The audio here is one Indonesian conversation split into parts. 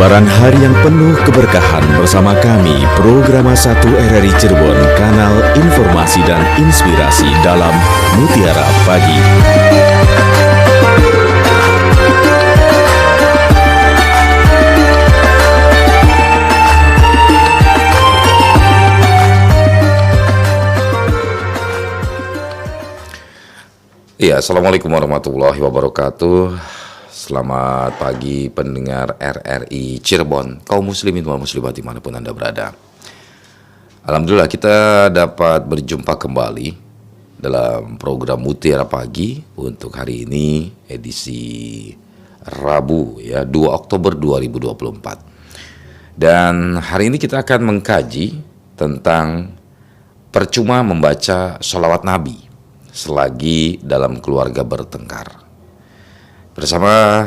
Lembaran hari yang penuh keberkahan bersama kami, Programa 1 RRI Cirebon, kanal informasi dan inspirasi dalam Mutiara Pagi. Ya, Assalamualaikum warahmatullahi wabarakatuh. Selamat pagi pendengar RRI Cirebon, kaum muslimin wal muslimat dimanapun Anda berada. Alhamdulillah kita dapat berjumpa kembali dalam program Mutiara Pagi untuk hari ini edisi Rabu ya 2 Oktober 2024. Dan hari ini kita akan mengkaji tentang percuma membaca sholawat Nabi selagi dalam keluarga bertengkar. Bersama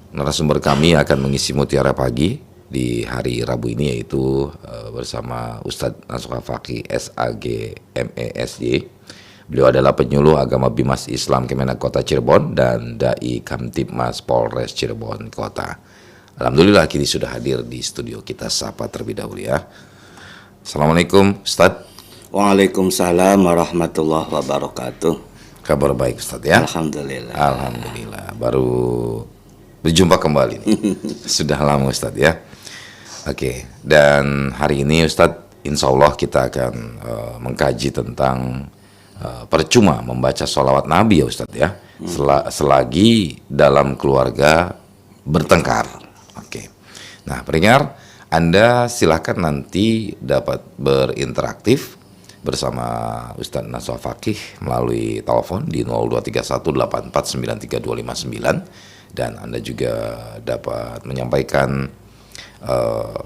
narasumber kami akan mengisi Mutiara Pagi di hari Rabu ini, yaitu bersama Ustadz Nasuha Fakih SAG MESY. Beliau adalah penyuluh agama Bimas Islam Kemenak Kota Cirebon dan Dai Kamtibmas Polres Cirebon Kota. Alhamdulillah kini sudah hadir di studio. Kita sapa terlebih dahulu ya. Assalamualaikum Ustadz. Waalaikumsalam warahmatullahi wabarakatuh. Kabar baik Ustadz ya? Alhamdulillah. Alhamdulillah. Baru berjumpa kembali nih. Sudah lama Ustadz ya. Oke. Dan hari ini Ustadz, insya Allah kita akan mengkaji tentang percuma membaca sholawat Nabi ya Ustadz ya. Selagi dalam keluarga bertengkar. Oke. Nah pendengar, Anda silakan nanti dapat berinteraktif bersama Ustadz Nasuha Fakih melalui telepon di 0231849329 dan Anda juga dapat menyampaikan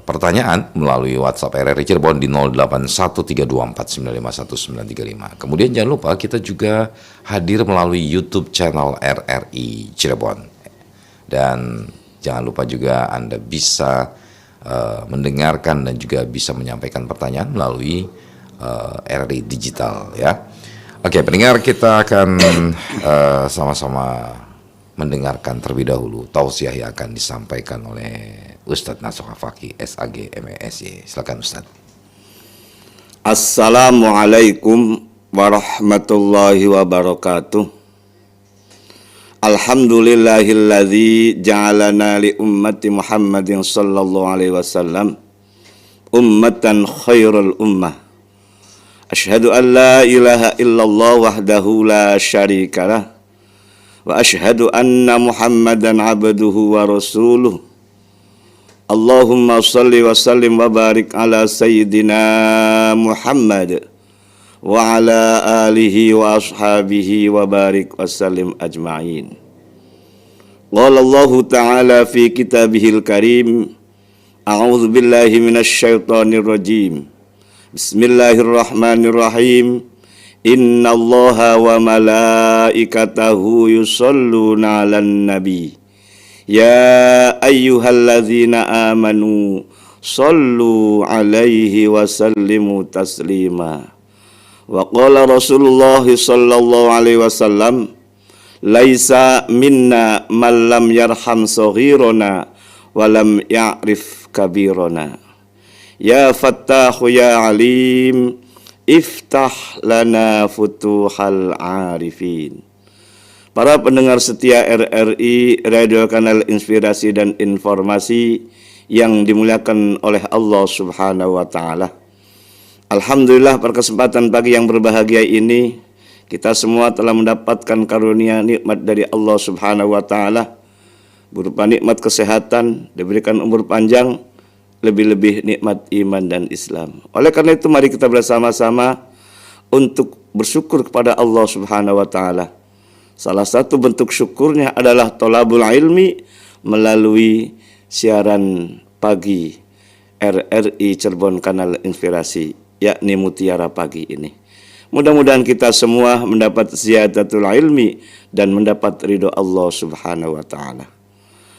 pertanyaan melalui WhatsApp RRI Cirebon di 081324951935. Kemudian jangan lupa kita juga hadir melalui YouTube channel RRI Cirebon, dan jangan lupa juga Anda bisa mendengarkan dan juga bisa menyampaikan pertanyaan melalui RRI Digital ya. Oke pendengar, kita akan sama-sama mendengarkan terlebih dahulu tausiah yang akan disampaikan oleh Ustadz Nasuha Fakih SAG MESY. Silakan Ustadz. Assalamualaikum warahmatullahi wabarakatuh. Alhamdulillahilladzi ja'alana li ummati Muhammadin sallallahu alaihi wasallam ummatan khairul ummah. Asyhadu an la ilaha illallah wahdahu la syarikalah wa asyhadu anna Muhammadan abduhu wa rasuluh. Allahumma salli wa sallim wa barik ala sayyidina Muhammad wa ala alihi wa ashabihi wa barik wa sallim ajma'in. Qala Allah ta'ala fi kitabihil karim, a'udzu billahi minasy syaithanir rajim. Bismillahirrahmanirrahim. Innallaha wa malaikatahu yusholluna 'alan nabi. Ya ayyuhalladzina amanu shollu 'alaihi wa sallimu taslima. Wa qala Rasulullah sallallahu alaihi wasallam, laisa minna man lam yarham saghirana wa lam ya'rif kabirana. Ya Fattahu ya Alim, iftah lana futuhal arifin. Para pendengar setia RRI, Radio Kanal Inspirasi dan Informasi yang dimuliakan oleh Allah Subhanahu wa Ta'ala. Alhamdulillah, pada kesempatan pagi yang berbahagia ini kita semua telah mendapatkan karunia nikmat dari Allah Subhanahu wa Ta'ala berupa nikmat kesehatan, diberikan umur panjang, lebih-lebih nikmat iman dan Islam. Oleh karena itu mari kita bersama-sama untuk bersyukur kepada Allah Subhanahu wa Ta'ala. Salah satu bentuk syukurnya adalah thalabul ilmi melalui siaran pagi RRI Cirebon Kanal Inspirasi, yakni Mutiara Pagi ini. Mudah-mudahan kita semua mendapat ziyadatul ilmi dan mendapat ridho Allah Subhanahu wa Ta'ala.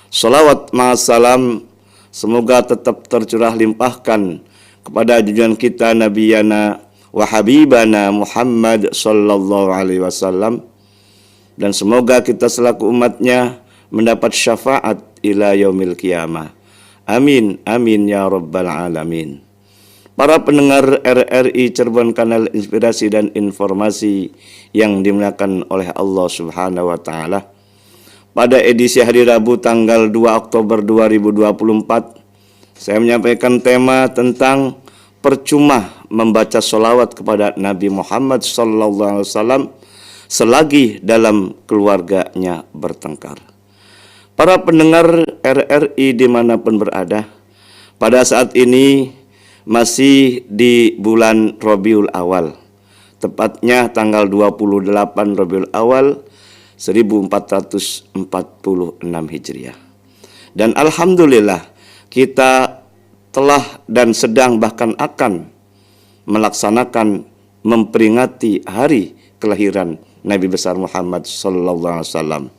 Salawat ma'asalam semoga tetap tercurah limpahkan kepada junjungan kita Nabiyana wa Habibana Muhammad sallallahu alaihi wasallam, dan semoga kita selaku umatnya mendapat syafaat ila yaumil qiyamah. Amin, amin ya rabbal alamin. Para pendengar RRI Cirebon, kanal inspirasi dan informasi yang dimuliakan oleh Allah Subhanahu wa taala. Pada edisi hari Rabu tanggal 2 Oktober 2024, saya menyampaikan tema tentang percuma membaca sholawat kepada Nabi Muhammad SAW selagi dalam keluarganya bertengkar. Para pendengar RRI dimanapun berada, pada saat ini masih di bulan Rabiul Awal, tepatnya tanggal 28 Rabiul Awal 1446 Hijriah. Dan alhamdulillah kita telah dan sedang bahkan akan melaksanakan memperingati hari kelahiran Nabi besar Muhammad sallallahu alaihi wasallam.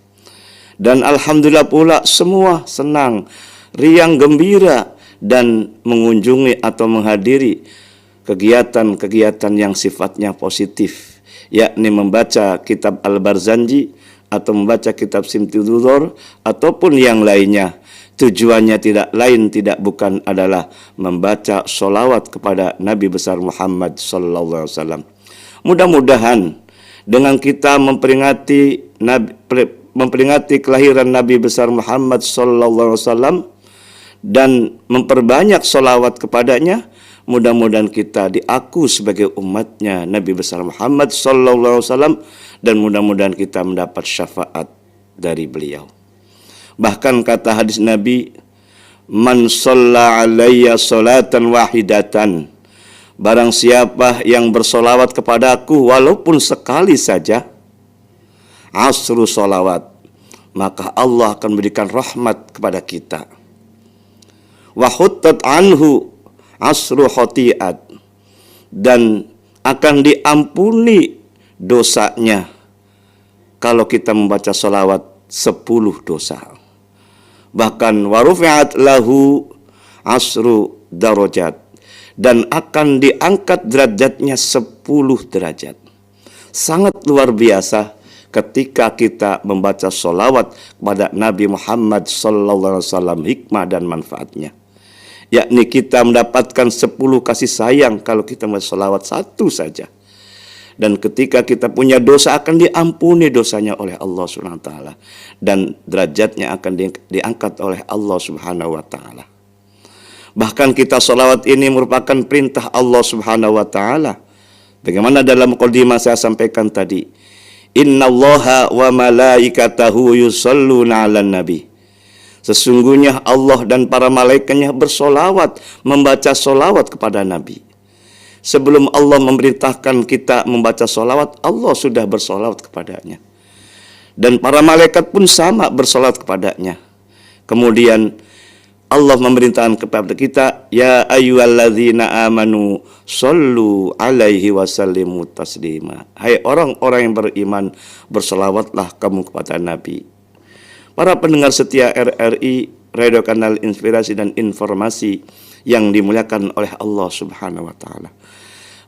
Dan alhamdulillah pula semua senang, riang gembira dan mengunjungi atau menghadiri kegiatan-kegiatan yang sifatnya positif, yakni membaca kitab Al-Barzanji atau membaca kitab Simtududor ataupun yang lainnya. Tujuannya tidak bukan adalah membaca sholawat kepada Nabi besar Muhammad sallallahu alaihi wasallam. Mudah-mudahan dengan kita memperingati kelahiran Nabi besar Muhammad sallallahu alaihi wasallam dan memperbanyak sholawat kepadanya, mudah-mudahan kita diaku sebagai umatnya Nabi besar Muhammad sallallahu alaihi wasallam dan mudah-mudahan kita mendapat syafaat dari beliau. Bahkan kata hadis Nabi, man shalla alayya sholatan wahidatan, barang siapa yang bersolawat kepadaku walaupun sekali saja, asru sholawat, maka Allah akan berikan rahmat kepada kita. Wa huttat anhu asru khotiat, dan akan diampuni dosanya kalau kita membaca sholawat 10 dosa. Bahkan warufi'at lahu asru darajat, dan akan diangkat derajatnya 10 derajat. Sangat luar biasa ketika kita membaca sholawat kepada Nabi Muhammad SAW, hikmah dan manfaatnya, yakni kita mendapatkan 10 kasih sayang kalau kita membaca sholawat 1 saja. Dan ketika kita punya dosa akan diampuni dosanya oleh Allah Subhanahu wa taala, dan derajatnya akan diangkat oleh Allah Subhanahu wa taala. Bahkan kita sholawat ini merupakan perintah Allah Subhanahu wa taala. Bagaimana dalam mukadimah saya sampaikan tadi, innallaha wa malaikatahu yusholluna 'alan nabi. Sesungguhnya Allah dan para malaikatnya bersolawat, membaca solawat kepada Nabi. Sebelum Allah memerintahkan kita membaca solawat, Allah sudah bersolawat kepadanya. Dan para malaikat pun sama bersolawat kepadanya. Kemudian Allah memerintahkan kepada kita, ya ayyuhalladzina amanu shollu alaihi wasallimu taslima. Hai orang-orang yang beriman, bersolawatlah kamu kepada Nabi. Para pendengar setia RRI, Radio Kanal Inspirasi dan Informasi yang dimuliakan oleh Allah Subhanahu wa taala.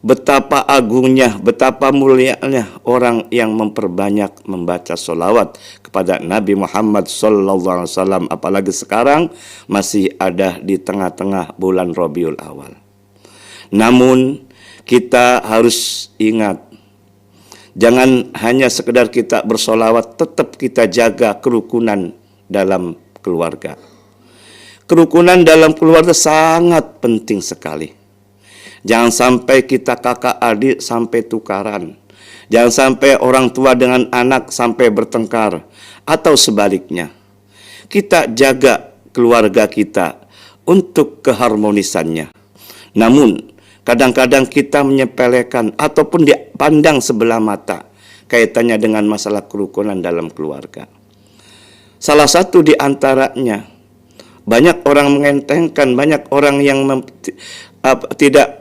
Betapa agungnya, betapa mulianya orang yang memperbanyak membaca sholawat kepada Nabi Muhammad SAW, apalagi sekarang masih ada di tengah-tengah bulan Rabiul Awal. Namun kita harus ingat, jangan hanya sekedar kita bersolawat, tetap kita jaga kerukunan dalam keluarga. Kerukunan dalam keluarga sangat penting sekali. Jangan sampai kita kakak adik sampai tukaran. Jangan sampai orang tua dengan anak sampai bertengkar, atau sebaliknya. Kita jaga keluarga kita untuk keharmonisannya. Namun kadang-kadang kita menyepelekan ataupun dipandang sebelah mata kaitannya dengan masalah kerukunan dalam keluarga. Salah satu di antaranya, banyak orang mengentengkan, banyak orang yang tidak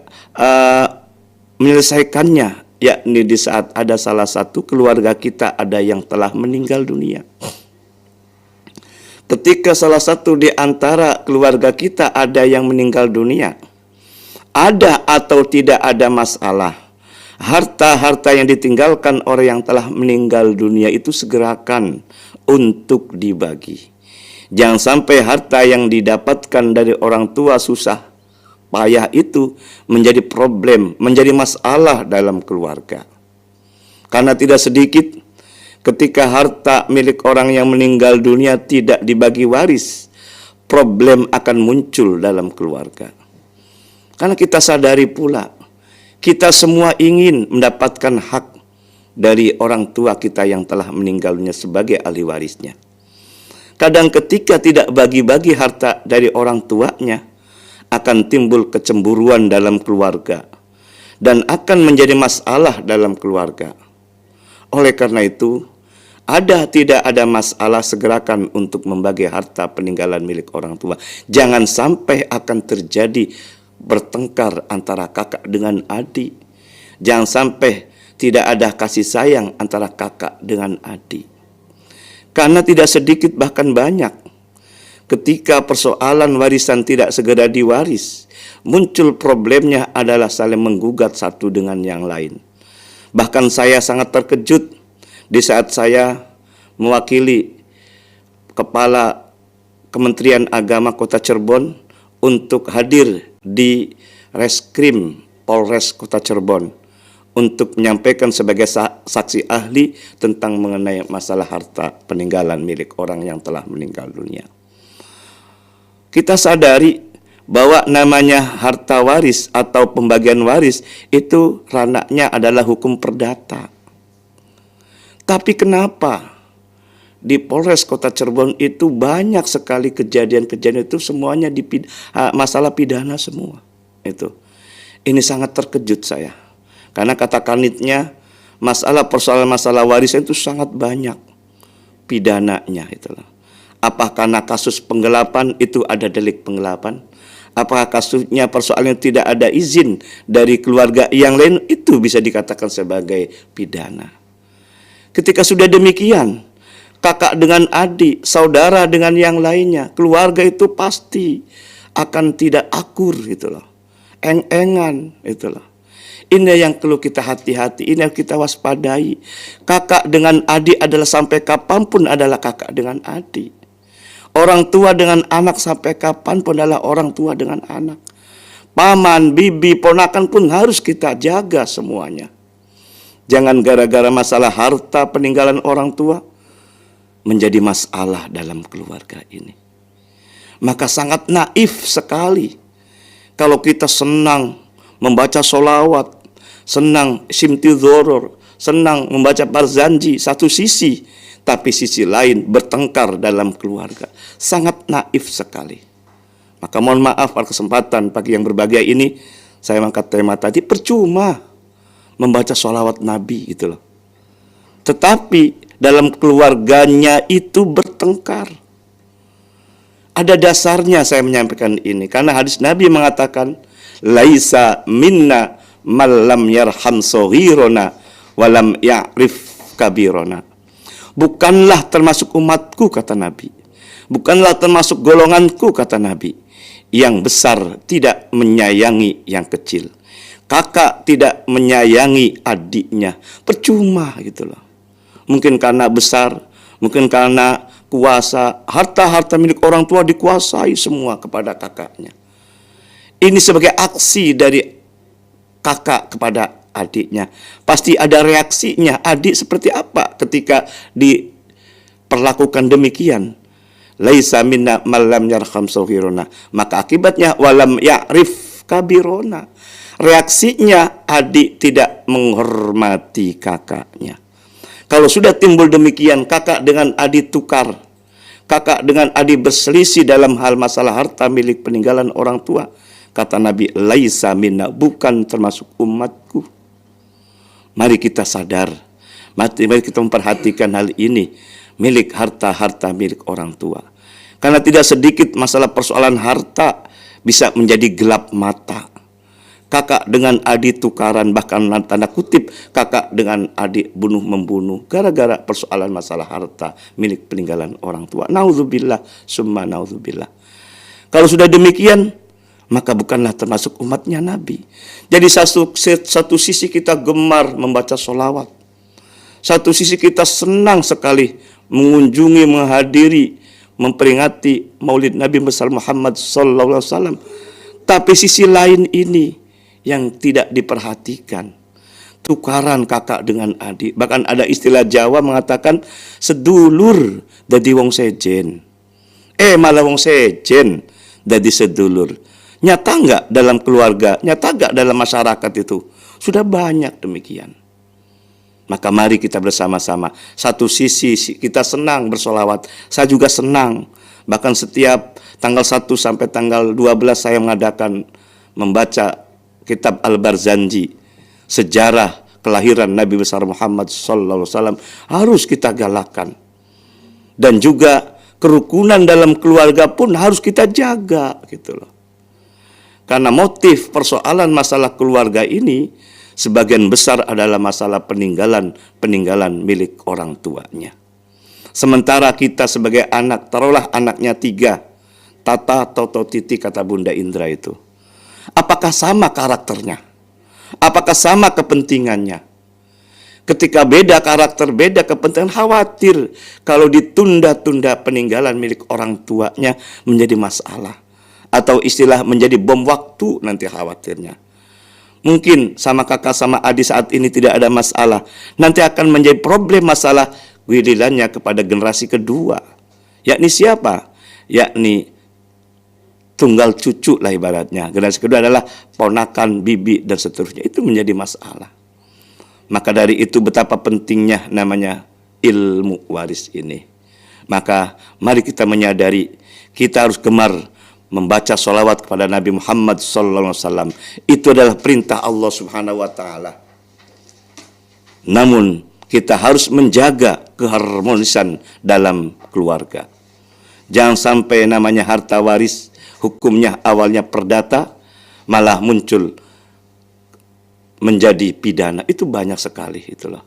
menyelesaikannya, yakni di saat ada salah satu keluarga kita ada yang telah meninggal dunia. Ketika salah satu di antara keluarga kita ada yang meninggal dunia, ada atau tidak ada masalah, harta-harta yang ditinggalkan orang yang telah meninggal dunia itu segerakan untuk dibagi. Jangan sampai harta yang didapatkan dari orang tua susah payah itu menjadi problem, menjadi masalah dalam keluarga. Karena tidak sedikit ketika harta milik orang yang meninggal dunia tidak dibagi waris, problem akan muncul dalam keluarga. Karena kita sadari pula, kita semua ingin mendapatkan hak dari orang tua kita yang telah meninggal dunia sebagai ahli warisnya. Kadang ketika tidak bagi-bagi harta dari orang tuanya, akan timbul kecemburuan dalam keluarga dan akan menjadi masalah dalam keluarga. Oleh karena itu, tidak ada masalah, segerakan untuk membagi harta peninggalan milik orang tua. Jangan sampai akan terjadi bertengkar antara kakak dengan adik. Jangan sampai tidak ada kasih sayang antara kakak dengan adik. Karena tidak sedikit bahkan banyak, ketika persoalan warisan tidak segera diwaris, muncul problemnya adalah saling menggugat satu dengan yang lain. Bahkan saya sangat terkejut di saat saya mewakili Kepala Kementerian Agama Kota Cirebon untuk hadir di Reskrim Polres Kota Cirebon untuk menyampaikan sebagai saksi ahli tentang mengenai masalah harta peninggalan milik orang yang telah meninggal dunia. Kita sadari bahwa namanya harta waris atau pembagian waris itu ranahnya adalah hukum perdata. Tapi kenapa di Polres Kota Cirebon itu banyak sekali kejadian-kejadian itu semuanya masalah pidana semua. Ini sangat terkejut saya. Karena kata kanitnya persoalan masalah warisan itu sangat banyak pidananya itulah. Apakah karena kasus penggelapan itu ada delik penggelapan? Apakah kasusnya persoalan tidak ada izin dari keluarga yang lain, itu bisa dikatakan sebagai pidana. Ketika sudah demikian, kakak dengan adik, saudara dengan yang lainnya, keluarga itu pasti akan tidak akur itulah. Eng-engan itulah. Ini yang perlu kita hati-hati, ini yang kita waspadai. Kakak dengan adik adalah sampai kapanpun adalah kakak dengan adik. Orang tua dengan anak sampai kapanpun adalah orang tua dengan anak. Paman, bibi, ponakan pun harus kita jaga semuanya. Jangan gara-gara masalah harta peninggalan orang tua menjadi masalah dalam keluarga ini. Maka sangat naif sekali kalau kita senang membaca sholawat, senang simtidhoror, senang membaca barzanji satu sisi, tapi sisi lain bertengkar dalam keluarga. Sangat naif sekali. Maka mohon maaf pada kesempatan pagi yang berbahagia ini, saya mengangkat tema tadi, percuma membaca sholawat Nabi gitu loh. Tetapi dalam keluarganya itu bertengkar. Ada dasarnya saya menyampaikan ini, karena hadis Nabi mengatakan, laisa minna malam yarham soghirona walam ya'rif kabirona. Bukanlah termasuk umatku, kata Nabi. Bukanlah termasuk golonganku, kata Nabi, yang besar tidak menyayangi yang kecil. Kakak tidak menyayangi adiknya. Percuma gitu loh. Mungkin karena besar, mungkin karena kuasa, harta-harta milik orang tua dikuasai semua kepada kakaknya. Ini sebagai aksi dari kakak kepada adiknya. Pasti ada reaksinya. Adik seperti apa ketika diperlakukan demikian? Laisa minna malam yarham soghirona. Maka akibatnya walam ya'rif kabirona. Reaksinya adik tidak menghormati kakaknya. Kalau sudah timbul demikian, kakak dengan adik tukar, kakak dengan adik berselisih dalam hal masalah harta milik peninggalan orang tua, kata Nabi, laisa minna, bukan termasuk umatku. Mari kita sadar, mari kita memperhatikan hal ini, milik harta-harta milik orang tua. Karena tidak sedikit masalah persoalan harta bisa menjadi gelap mata. Kakak dengan adik tukaran, bahkan tanda kutip kakak dengan adik bunuh-membunuh gara-gara persoalan masalah harta milik peninggalan orang tua. Naudzubillah, summa naudzubillah. Kalau sudah demikian, maka bukanlah termasuk umatnya Nabi. Jadi satu sisi kita gemar membaca sholawat, satu sisi kita senang sekali mengunjungi, menghadiri, memperingati Maulid Nabi besar Muhammad sallallahu alaihi wasallam. Tapi sisi lain ini yang tidak diperhatikan. Tukaran kakak dengan adik. Bahkan ada istilah Jawa mengatakan sedulur dadi wong sejen. Malah wong sejen dadi sedulur. Nyata enggak dalam keluarga? Nyata enggak dalam masyarakat itu? Sudah banyak demikian. Maka mari kita bersama-sama. Satu sisi kita senang bersolawat. Saya juga senang. Bahkan setiap tanggal 1 sampai tanggal 12 saya mengadakan membaca kitab Al-Barzanji, sejarah kelahiran Nabi besar Muhammad sallallahu alaihi wasallam, harus kita galakkan. Dan juga kerukunan dalam keluarga pun harus kita jaga gitu loh. Karena motif persoalan masalah keluarga ini sebagian besar adalah masalah peninggalan milik orang tuanya. Sementara kita sebagai anak, taruhlah anaknya 3, Tata, Toto, Titi kata Bunda Indra itu. Apakah sama karakternya? Apakah sama kepentingannya? Ketika beda karakter, beda kepentingan, khawatir kalau ditunda-tunda peninggalan milik orang tuanya menjadi masalah. Atau istilah menjadi bom waktu nanti khawatirnya. Mungkin sama kakak sama adik saat ini tidak ada masalah. Nanti akan menjadi problem masalah wiridannya kepada generasi kedua. Yakni siapa? Yakni tunggal cucu lah ibaratnya. Generasi kedua adalah ponakan, bibi, dan seterusnya. Itu menjadi masalah. Maka dari itu betapa pentingnya namanya ilmu waris ini. Maka mari kita menyadari kita harus gemar membaca sholawat kepada Nabi Muhammad SAW. Itu adalah perintah Allah Subhanahu Wa Taala. Namun kita harus menjaga keharmonisan dalam keluarga. Jangan sampai namanya harta waris hukumnya awalnya perdata malah muncul menjadi pidana. Itu banyak sekali itulah.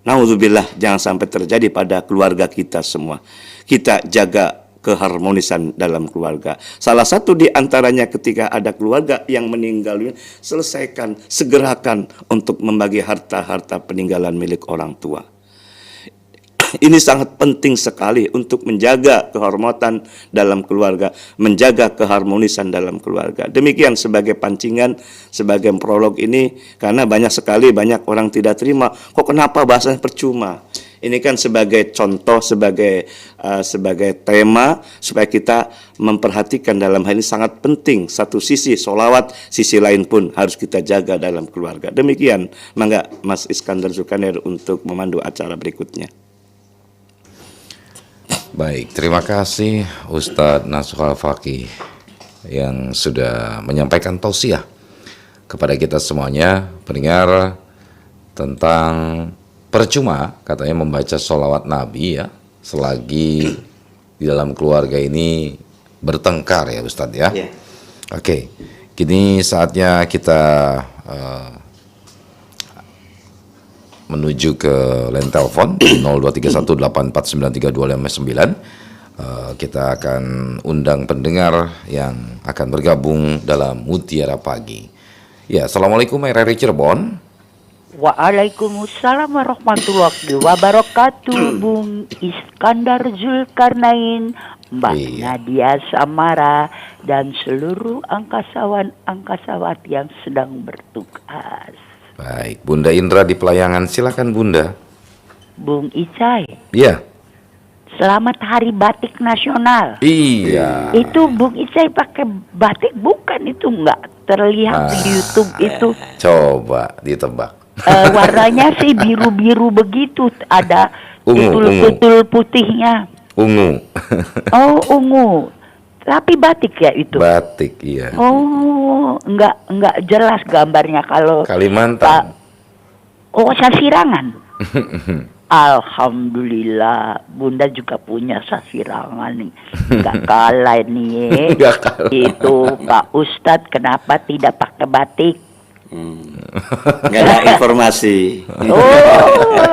Nauzubillah, jangan sampai terjadi pada keluarga kita semua. Kita jaga keharmonisan dalam keluarga. Salah satu di antaranya ketika ada keluarga yang meninggal, selesaikan, segerakan untuk membagi harta-harta peninggalan milik orang tua. Ini sangat penting sekali untuk menjaga kehormatan dalam keluarga, menjaga keharmonisan dalam keluarga. Demikian sebagai pancingan, sebagai prolog ini, karena banyak orang tidak terima. Kok kenapa bahasanya percuma? Ini kan sebagai contoh, sebagai tema supaya kita memperhatikan dalam hal ini sangat penting. Satu sisi sholawat, sisi lain pun harus kita jaga dalam keluarga. Demikian, mangga Mas Iskandar Zulkarnain untuk memandu acara berikutnya. Baik, terima kasih Ustadz Nasuh Al-Faqih yang sudah menyampaikan tausiah kepada kita semuanya pendengar tentang percuma katanya membaca sholawat Nabi ya selagi di dalam keluarga ini bertengkar ya Ustadz ya. Yeah. Oke, kini saatnya kita menuju ke line telepon 023184932559. Kita akan undang pendengar yang akan bergabung dalam Mutiara Pagi. Ya, Assalamualaikum RRI Cirebon. Waalaikumsalam warahmatullahi wabarakatuh. Bung Iskandar Zulkarnain, Mbak Nadia Samara, dan seluruh angkasawan-angkasawat yang sedang bertugas. Baik, Bunda Indra di pelayangan, silakan Bunda. Bung Icai. Iya. Selamat Hari Batik Nasional. Iya. Itu Bung Icai pakai batik bukan? Itu nggak terlihat di YouTube itu. Coba ditebak. Warnanya sih biru-biru begitu, ada kutul-kutul putihnya. Ungu. Oh, ungu. Tapi batik ya itu. Batik, iya. Oh, enggak jelas gambarnya kalau Kalimantan. Oh, sasirangan. Alhamdulillah, Bunda juga punya sasirangan nih. Enggak kalah nih. Enggak kalah. Itu Pak Ustadz kenapa tidak pakai batik? Nggak ada informasi.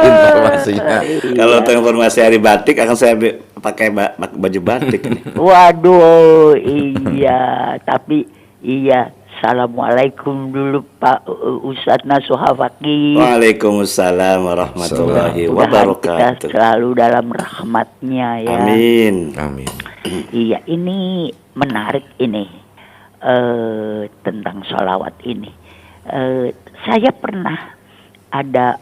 Informasinya. Kalau tahu informasi hari batik akan saya pakai baju batik. Waduh, iya. Tapi iya, Assalamualaikum dulu Pak Ustadz Nasuha Fakih. Waalaikumsalam warahmatullahi Mudah-mudahan kita wabarakatuh. selalu dalam rahmatnya ya. Amin. Amin. Iya, ini menarik ini tentang sholawat ini. Saya pernah ada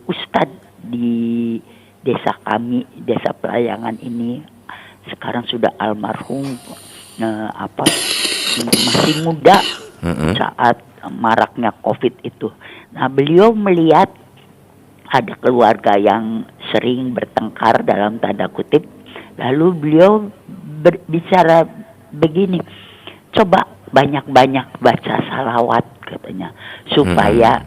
Ustadz di desa kami, desa Pelayangan ini, sekarang sudah almarhum, masih muda saat maraknya COVID itu. Nah, beliau melihat ada keluarga yang sering bertengkar dalam tanda kutip. Lalu beliau berbicara begini, coba banyak-banyak baca salawat katanya, supaya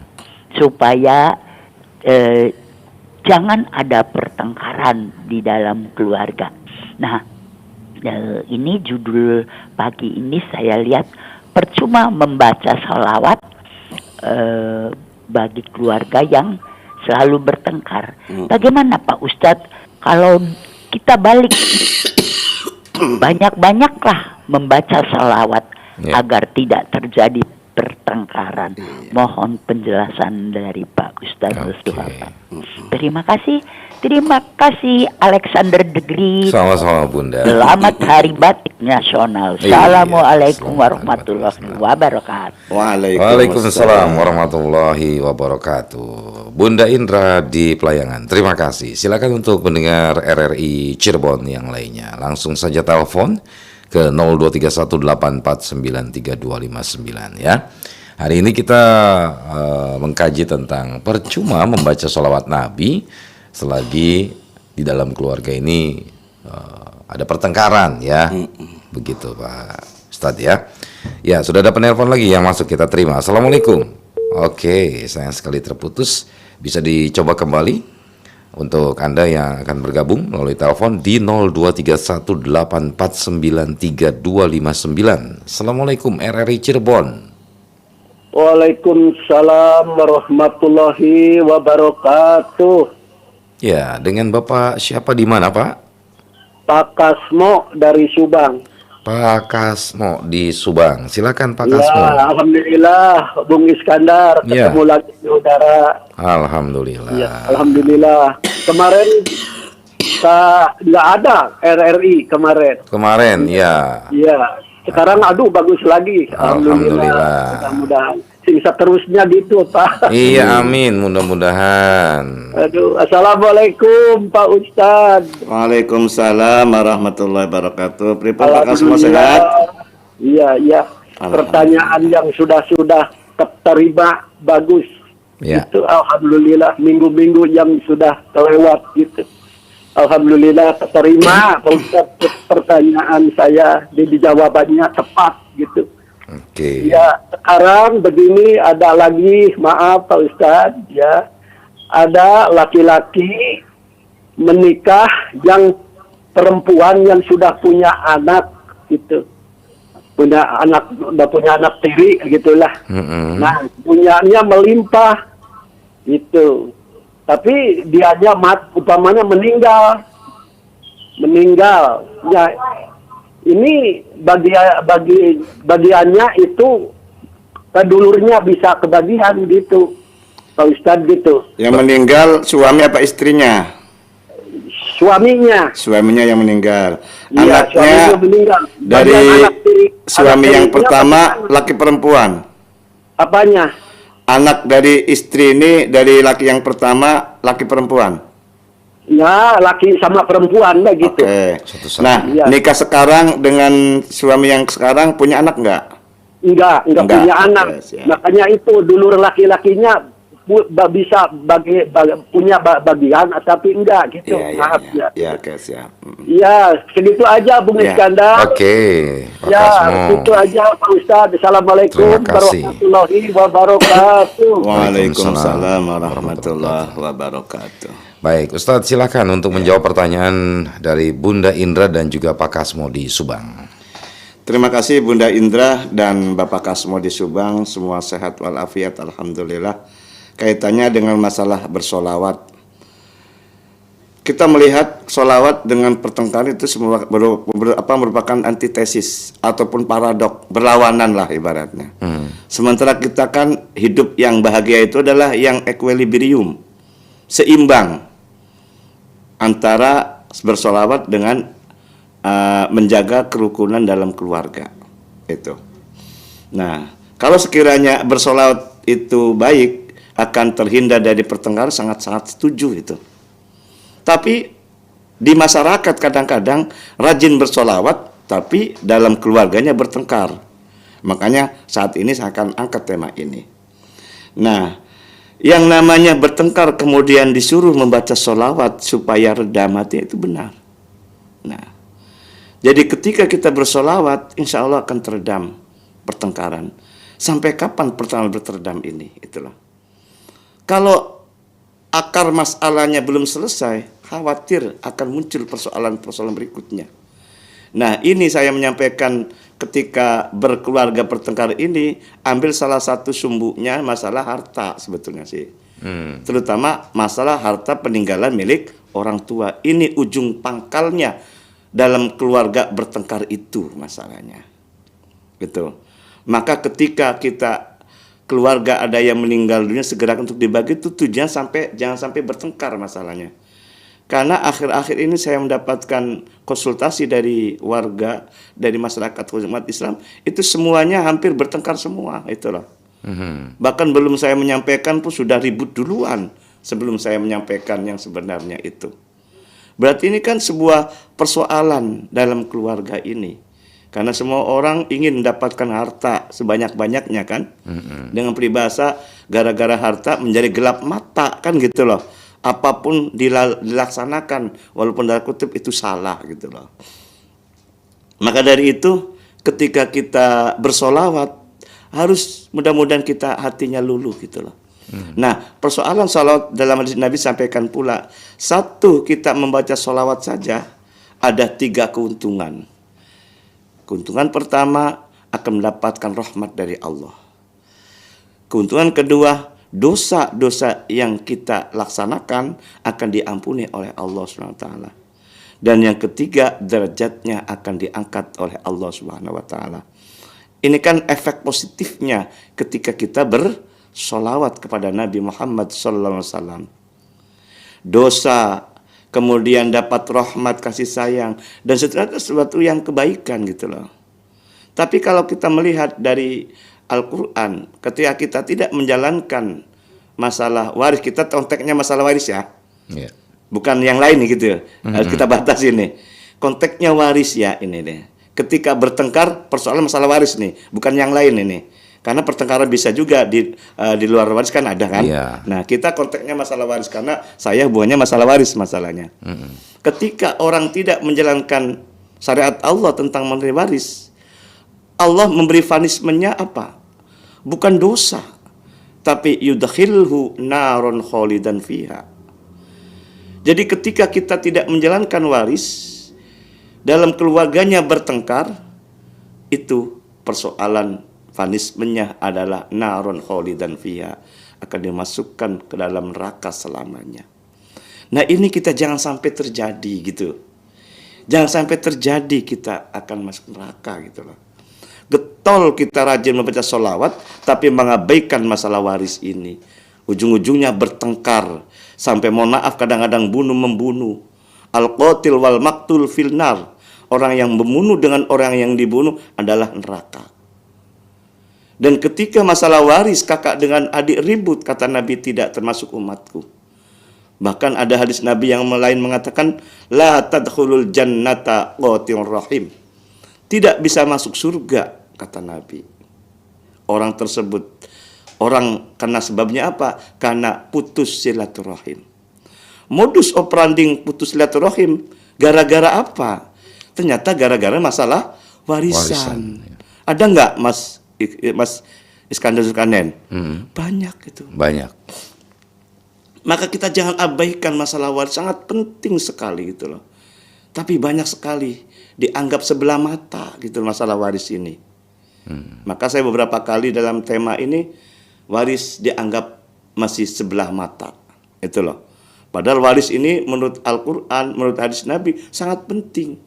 jangan ada pertengkaran di dalam keluarga. Nah, ini judul pagi ini saya lihat, percuma membaca salawat bagi keluarga yang selalu bertengkar. Bagaimana Pak Ustadz kalau kita balik, banyak-banyaklah membaca salawat agar tidak terjadi pertengkaran. Mohon penjelasan dari Pak Ustadz Nasuha. Terima kasih Alexander Degree. Sama-sama Bunda. Selamat Hari Batik Nasional. Assalamualaikum warahmatullahi wabarakatuh. Waalaikumsalam warahmatullahi wabarakatuh. Bunda Indra di Pelayangan, terima kasih. Silakan untuk pendengar RRI Cirebon yang lainnya. Langsung saja telepon ke 0231849329 ya. Hari ini kita mengkaji tentang percuma membaca sholawat Nabi selagi di dalam keluarga ini ada pertengkaran ya. Begitu Pak Ustadz ya. Ya, sudah ada penelpon lagi yang masuk, kita terima. Assalamualaikum. Oke, sayang sekali terputus. Bisa dicoba kembali untuk Anda yang akan bergabung melalui telepon di 0231849329. Assalamualaikum RRI Cirebon. Waalaikumsalam warahmatullahi wabarakatuh. Ya, dengan Bapak siapa di mana, Pak? Pak Kasmo dari Subang. Pak Kasmo di Subang. Silakan Pak Kasmo. Ya, alhamdulillah Bung Iskandar Ya. ketemu lagi di udara. Alhamdulillah. Ya, alhamdulillah. Kemarin nggak ada RRI kemarin. Kemarin ya. Iya. Sekarang aduh bagus lagi. Alhamdulillah. Mudah-mudahan bisa terusnya gitu Pak. Iya, amin. Mudah-mudahan. Aduh, assalamualaikum Pak Ustadz. Waalaikumsalam warahmatullahi wabarakatuh. Pripun Pak Kasmo sehat? Iya, iya. Pertanyaan yang sudah terima bagus. Ya. Itu alhamdulillah, minggu-minggu yang sudah kelewat gitu. Alhamdulillah terima Pak Ustadz, pertanyaan saya di jawabannya tepat gitu. Oke. Ya, sekarang begini, ada lagi, maaf Pak Ustadz ya. Ada laki-laki menikah yang perempuan yang sudah punya anak gitu. Udah punya anak tiri gitulah. Nah, punyanya melimpah gitu. Tapi dianya umpamanya meninggal. Ya, ini bagiannya itu kedulurnya bisa kebagian gitu, Pak Ustadz gitu. Yang meninggal suami apa istrinya? Suaminya. Suaminya yang meninggal. Iya, suaminya Anaknya meninggal. dari suami anak yang tirinya pertama bagaimana? laki perempuan. Apanya? Anak dari istri ini dari laki yang pertama laki perempuan. Ya, laki sama perempuan lah gitu. Oke. Satu-satu. Nah, Iya. nikah sekarang dengan suami yang sekarang punya anak nggak? Enggak Enggak, punya oke, anak. siap. Makanya itu dulur laki-lakinya bisa punya bagian, tapi enggak gitu. Maaf ya. Iya, oke, siap. Ya, segitu aja Bung Ya. Iskandar. Oke, Pak Ya, Kasmo. itu aja Pak Ustadz. Assalamualaikum Terima kasih. warahmatullahi wabarakatuh. Waalaikumsalam warahmatullahi wabarakatuh. Baik, Ustadz silakan untuk menjawab pertanyaan dari Bunda Indra dan juga Pak Kasmo di Subang. Terima kasih Bunda Indra dan Bapak Kasmo di Subang. Semua sehat walafiat, alhamdulillah. Kaitannya dengan masalah bersolawat. kita melihat sholawat dengan pertengkaran itu semua merupakan antitesis ataupun paradok, berlawanan lah ibaratnya. Sementara kita kan hidup yang bahagia itu adalah yang equilibrium, seimbang antara bersolawat dengan menjaga kerukunan dalam keluarga itu. Nah, kalau sekiranya bersolawat itu baik, akan terhindar dari pertengkaran, sangat-sangat setuju itu. Tapi di masyarakat kadang-kadang rajin bersolawat, tapi dalam keluarganya bertengkar. Makanya saat ini saya akan angkat tema ini. Nah, yang namanya bertengkar kemudian disuruh membaca solawat supaya redam hati, itu benar. Nah, jadi ketika kita bersolawat, insya Allah akan teredam pertengkaran. Sampai kapan pertengkaran berteredam ini? Itulah. Kalau akar masalahnya belum selesai, khawatir akan muncul persoalan-persoalan berikutnya. Nah, ini saya menyampaikan ketika berkeluarga bertengkar ini, ambil salah satu sumbunya masalah harta sebetulnya sih. Terutama masalah harta peninggalan milik orang tua. Ini ujung pangkalnya dalam keluarga bertengkar itu masalahnya. Gitu. Maka ketika kita keluarga ada yang meninggal dunia, segera untuk dibagi, itu tujuan jangan sampai bertengkar masalahnya. Karena akhir-akhir ini saya mendapatkan konsultasi dari warga, dari masyarakat umat Islam, itu semuanya hampir bertengkar semua, itulah. Bahkan belum saya menyampaikan pun sudah ribut duluan sebelum saya menyampaikan yang sebenarnya itu. Berarti ini kan sebuah persoalan dalam keluarga ini. Karena semua orang ingin mendapatkan harta sebanyak-banyaknya kan. Dengan peribahasa gara-gara harta menjadi gelap mata kan gitu loh. Apapun dilaksanakan walaupun dalam kutip itu salah gitu loh. Maka dari itu ketika kita bersolawat harus mudah-mudahan kita hatinya luluh gitu loh. Nah, persoalan salawat dalam hadis Nabi sampaikan pula, satu, kita membaca solawat saja ada 3 keuntungan. Keuntungan pertama, akan mendapatkan rahmat dari Allah. Keuntungan kedua, dosa-dosa yang kita laksanakan akan diampuni oleh Allah SWT. Dan yang ketiga, derajatnya akan diangkat oleh Allah SWT. Ini kan efek positifnya ketika kita bersolawat kepada Nabi Muhammad SAW. Dosa, kemudian dapat rahmat, kasih sayang, dan sesuatu yang kebaikan gitu loh. Tapi kalau kita melihat dari Al-Quran, ketika kita tidak menjalankan masalah waris, kita konteksnya masalah waris ya, bukan yang lain gitu. Harus kita batas ini. Konteksnya waris ya ini deh. Ketika bertengkar persoalan masalah waris nih, bukan yang lain ini. Karena pertengkaran bisa juga di luar waris kan ada kan. Nah, kita konteksnya masalah waris karena saya hubungannya masalah waris masalahnya. Ketika orang tidak menjalankan syariat Allah tentang menerima waris, Allah memberi punishment-nya apa? Bukan dosa, tapi yudkhilhu naron khalidan fiha. Jadi ketika kita tidak menjalankan waris, dalam keluarganya bertengkar, itu persoalan punishment-nya adalah naron khalidan fiha, akan dimasukkan ke dalam neraka selamanya. Nah, ini kita jangan sampai terjadi gitu. Jangan sampai terjadi kita akan masuk neraka gitu loh. Getol kita rajin membaca sholawat tapi mengabaikan masalah waris ini. Ujung-ujungnya bertengkar sampai mohon maaf kadang-kadang bunuh-membunuh. Al-qatil wal maktul fil nar. Orang yang membunuh dengan orang yang dibunuh adalah neraka. Dan ketika masalah waris kakak dengan adik ribut, kata Nabi, tidak termasuk umatku. Bahkan ada hadis Nabi yang lain mengatakan, la tadkhulul jannata qatir rahim. Tidak bisa masuk surga, kata Nabi. Orang tersebut, karena sebabnya apa? Karena putus silaturahim. Modus operandi putus silaturahim gara-gara apa? Ternyata gara-gara masalah warisan. Ada nggak Mas Iskandar Zulkarnain? Banyak itu. Banyak. Maka kita jangan abaikan masalah waris, sangat penting sekali gitu loh. Tapi banyak sekali dianggap sebelah mata gitu masalah waris ini. Maka saya beberapa kali dalam tema ini waris dianggap masih sebelah mata. Itu loh. Padahal waris ini menurut Al-Quran, menurut hadis Nabi sangat penting.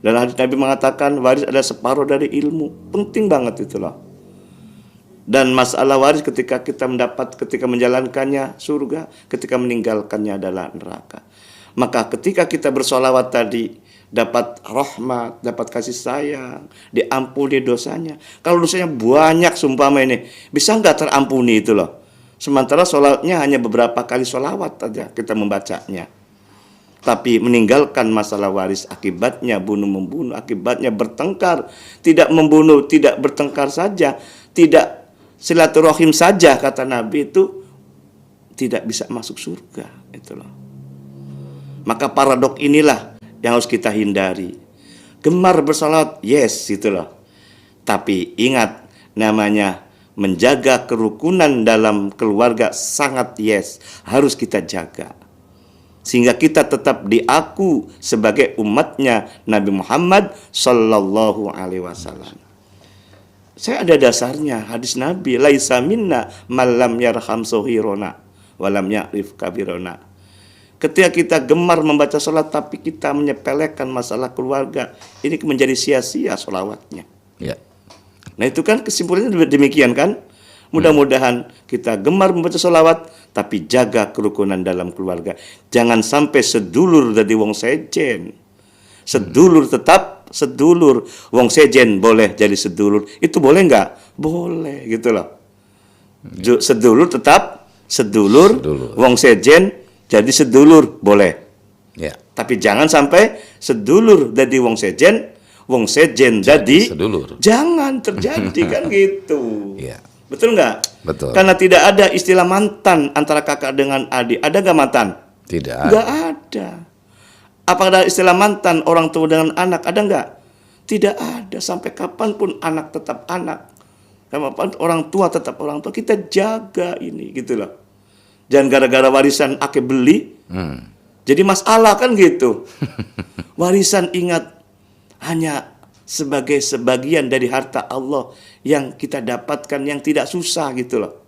Dan hadis Nabi mengatakan waris adalah separuh dari ilmu. Penting banget itulah. Dan masalah waris ketika kita ketika menjalankannya surga, ketika meninggalkannya adalah neraka. Maka ketika kita bersolawat tadi, dapat rahmat, dapat kasih sayang, diampuni dosanya. Kalau dosanya banyak sumpama ini, bisa nggak terampuni itu loh. Sementara sholatnya hanya beberapa kali sholawat saja kita membacanya. Tapi meninggalkan masalah waris akibatnya bunuh-membunuh, akibatnya bertengkar. Tidak membunuh, tidak bertengkar saja, tidak silaturahim saja kata Nabi itu tidak bisa masuk surga. Itu loh. Maka paradok inilah yang harus kita hindari. Gemar bersalat, yes gitu loh. Tapi ingat namanya menjaga kerukunan dalam keluarga sangat yes, harus kita jaga. Sehingga kita tetap diaku sebagai umatnya Nabi Muhammad sallallahu alaihi wasallam. Saya ada dasarnya hadis Nabi, laisa minna man lam yarham sohirona walam ya'rif kabirona. Ketika kita gemar membaca sholat tapi kita menyepelekan masalah keluarga, ini menjadi sia-sia sholawatnya. Ya. Nah itu kan kesimpulannya demikian kan. Mudah-mudahan kita gemar membaca sholawat tapi jaga kerukunan dalam keluarga. Jangan sampai sedulur dari wong sejen. Sedulur tetap sedulur. Wong sejen boleh jadi sedulur. Itu boleh nggak? Boleh gitu loh. Sedulur tetap sedulur. Wong sejen jadi sedulur boleh. Ya. Tapi jangan sampai sedulur dari wong sejen jadi sedulur. Jangan terjadi kan gitu. Iya. Betul nggak? Betul. Karena tidak ada istilah mantan antara kakak dengan adik. Ada nggak mantan? Tidak. Nggak ada. Apakah ada istilah mantan orang tua dengan anak? Ada nggak? Tidak ada. Sampai kapanpun anak tetap anak. Kapanpun orang tua tetap orang tua. Kita jaga ini gitu loh. Jangan gara-gara warisan ake beli. Jadi masalah kan gitu. Warisan ingat hanya sebagai sebagian dari harta Allah yang kita dapatkan yang tidak susah gitu loh.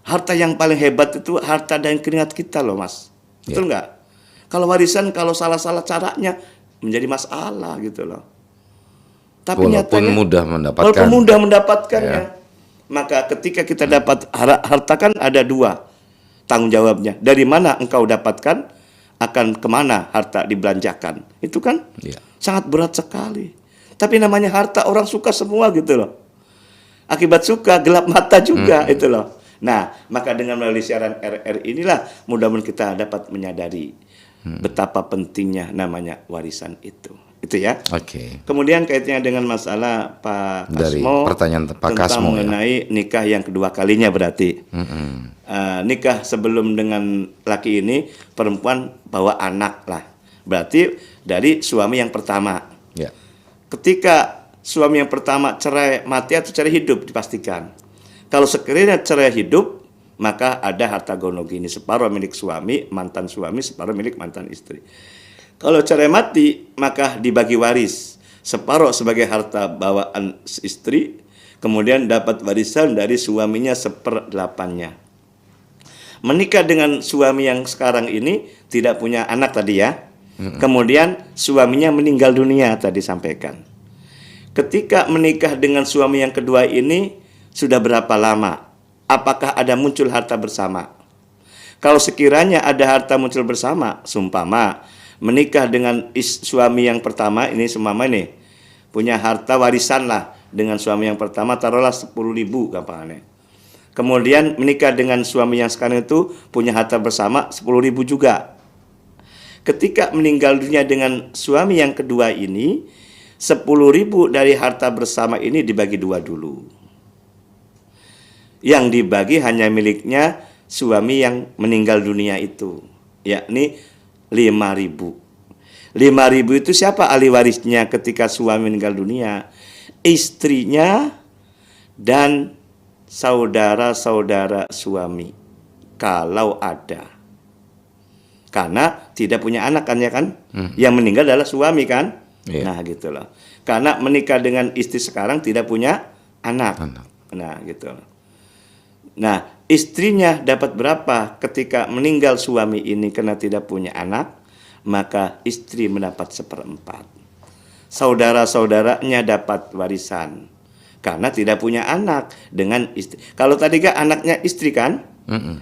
Harta yang paling hebat itu harta dan keringat kita loh mas. Betul nggak? Kalau warisan kalau salah-salah caranya menjadi masalah gitu loh. Tapi walaupun nyatanya mudah mudah mendapatkannya. Maka ketika kita dapat harta kan ada dua tanggung jawabnya. Dari mana engkau dapatkan, akan kemana harta dibelanjakan. Itu kan sangat berat sekali. Tapi namanya harta orang suka semua gitu loh. Akibat suka gelap mata juga itu loh. Nah maka dengan melalui siaran RR inilah mudah-mudahan kita dapat menyadari betapa pentingnya namanya warisan itu. Itu ya. Oke. Kemudian kaitannya dengan masalah Pak Dari Kasmo pertanyaan Pak tentang Kasmo mengenai nikah yang kedua kalinya berarti. Nikah sebelum dengan laki ini perempuan bawa anak lah. Berarti dari suami yang pertama. Ya. Ketika suami yang pertama cerai mati atau cerai hidup dipastikan. Kalau sekiranya cerai hidup maka ada harta gonogini, separuh milik suami, mantan suami, separuh milik mantan istri. Kalau cerai mati, maka dibagi waris. Separuh sebagai harta bawaan istri, kemudian dapat warisan dari suaminya 1/8-nya. Menikah dengan suami yang sekarang ini tidak punya anak tadi ya. Kemudian suaminya meninggal dunia tadi sampaikan. Ketika menikah dengan suami yang kedua ini, sudah berapa lama? Apakah ada muncul harta bersama? Kalau sekiranya ada harta muncul bersama, sumpama menikah dengan suami yang pertama ini seumpama nih punya harta warisan lah dengan suami yang pertama taruhlah 10.000 gampangnya. Kemudian menikah dengan suami yang sekarang itu punya harta bersama 10.000 juga. Ketika meninggal dunia dengan suami yang kedua ini 10.000 dari harta bersama ini dibagi dua dulu. Yang dibagi hanya miliknya suami yang meninggal dunia itu, yakni 5.000. 5.000 itu siapa ahli warisnya ketika suami meninggal dunia? Istrinya dan saudara-saudara suami. Kalau ada. Karena tidak punya anak kan ya kan? Yang meninggal adalah suami kan? Nah gitu loh. Karena menikah dengan istri sekarang tidak punya anak. Nah gitu loh. Nah istrinya dapat berapa ketika meninggal suami ini karena tidak punya anak, maka istri mendapat 1/4. Saudara-saudaranya dapat warisan karena tidak punya anak dengan istri. Kalau tadi kan anaknya istri kan,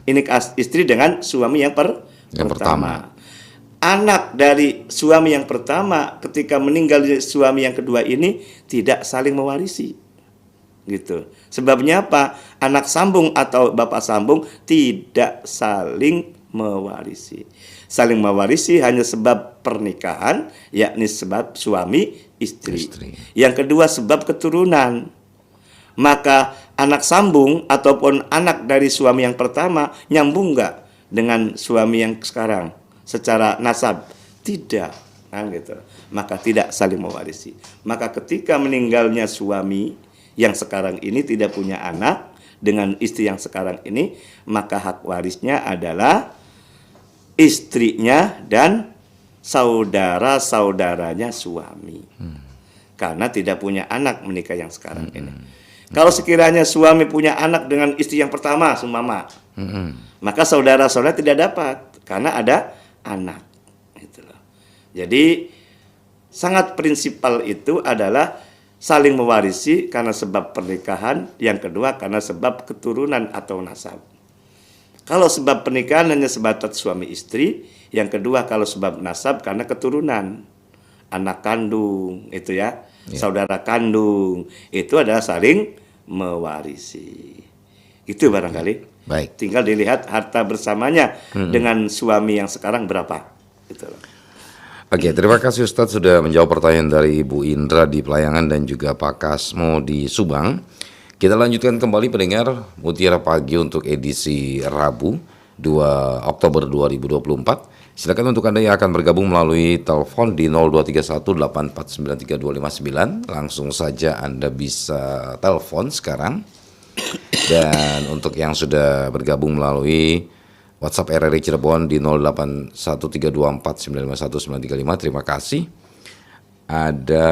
ini istri dengan suami yang pertama. Anak dari suami yang pertama ketika meninggal suami yang kedua ini tidak saling mewarisi, gitu. Sebabnya apa? Anak sambung atau bapak sambung tidak saling mewarisi. Saling mewarisi hanya sebab pernikahan, yakni sebab suami istri. Yang kedua sebab keturunan. Maka anak sambung ataupun anak dari suami yang pertama nyambung nggak dengan suami yang sekarang secara nasab? Tidak, kan gitu. Maka tidak saling mewarisi. Maka ketika meninggalnya suami yang sekarang ini tidak punya anak dengan istri yang sekarang ini, maka hak warisnya adalah istrinya dan saudara-saudaranya suami. Karena tidak punya anak menikah yang sekarang ini. Kalau sekiranya suami punya anak dengan istri yang pertama, sumama, maka saudara-saudara tidak dapat karena ada anak. Gitu loh. Jadi sangat prinsipal itu adalah saling mewarisi karena sebab pernikahan, yang kedua karena sebab keturunan atau nasab. Kalau sebab pernikahan hanya sebatas suami istri, yang kedua kalau sebab nasab karena keturunan, anak kandung itu ya, saudara kandung itu adalah saling mewarisi. Itu barangkali. Baik. Tinggal dilihat harta bersamanya dengan suami yang sekarang berapa. Gitu. Oke, terima kasih Ustadz sudah menjawab pertanyaan dari Ibu Indra di Pelayangan dan juga Pak Kasmo di Subang. Kita lanjutkan kembali pendengar Mutiara Pagi untuk edisi Rabu 2 Oktober 2024. Silakan untuk Anda yang akan bergabung melalui telepon di 0231849329. Langsung saja Anda bisa telepon sekarang. Dan untuk yang sudah bergabung melalui WhatsApp RRI Cirebon di 081324951935, terima kasih. Ada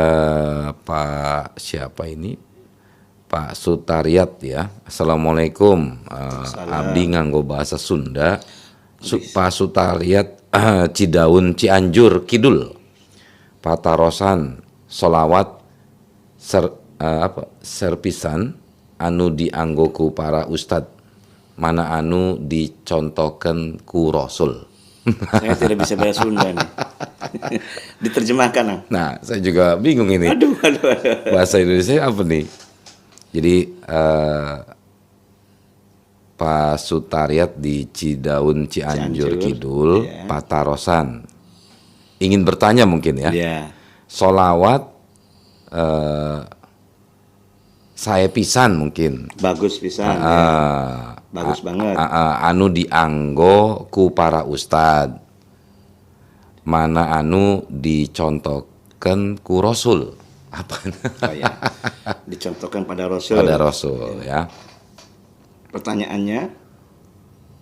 Pak siapa ini? Pak Sutariat ya. Assalamualaikum. Abdi nganggo bahasa Sunda. Pak Sutariat Cidaun Cianjur Kidul. Patarosan solawat serpisan anu dianggoku para ustad, mana anu dicontohkan ku Rasul. Saya tidak bisa bahasa Sunda nih. Diterjemahkan, Ang. Nah, saya juga bingung ini. Aduh. Bahasa Indonesia apa nih? Jadi Pak Sutariat di Cidaun Cianjur Kidul, ya. Patarosan. Ingin bertanya mungkin ya. Ya. Solawat saya pisan mungkin. Bagus pisan. Bagus banget. Anu dianggo ku para ustad. Mana anu dicontohkan ku Rasul. Apa? Oh, ya. Dicontohkan pada Rasul. Pada Rasul ya. Pertanyaannya?